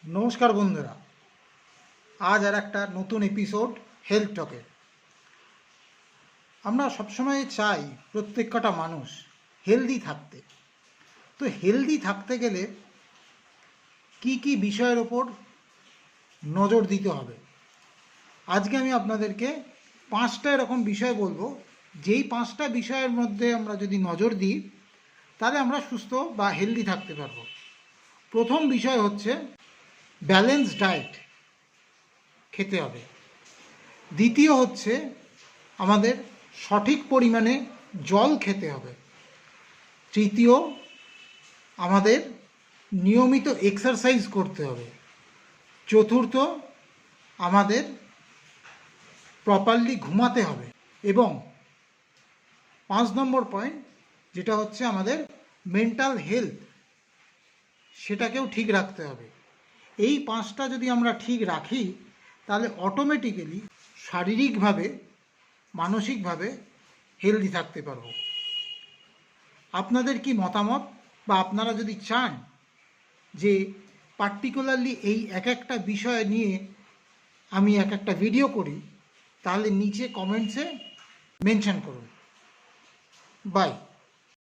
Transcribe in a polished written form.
নমস্কার বন্ধুরা, আজ আর একটা নতুন এপিসোড হেলথ টকের। আমরা সবসময় চাই প্রত্যেক কটা মানুষ হেলদি থাকতে। তো হেলদি থাকতে গেলে কি কি বিষয়ের ওপর নজর দিতে হবে, আজকে আমি আপনাদেরকে 5টা এরকম বিষয় বলবো, যেই 5টা বিষয়ের মধ্যে আমরা যদি নজর দিই তাহলে আমরা সুস্থ বা হেলদি থাকতে পারবো। প্রথম বিষয় হচ্ছে ব্যালেন্স ডায়েট খেতে হবে। দ্বিতীয় হচ্ছে আমাদের সঠিক পরিমাণে জল খেতে হবে। তৃতীয়, আমাদের নিয়মিত এক্সারসাইজ করতে হবে। চতুর্থ, আমাদের প্রপারলি ঘুমাতে হবে। এবং 5 নম্বর পয়েন্ট, যেটা হচ্ছে আমাদের মেন্টাল হেলথ, সেটাকেও ঠিক রাখতে হবে। এই 5টা যদি আমরা ঠিক রাখি তাহলে অটোমেটিক্যালি শারীরিকভাবে মানসিকভাবে হেলদি থাকতে পারবো। আপনাদের কি মতামত, বা আপনারা যদি চান যে পার্টিকুলারলি এই এক একটা বিষয় নিয়ে আমি এক একটা ভিডিও করি, তাহলে নিচে কমেন্টসে মেনশন করুন। বাই।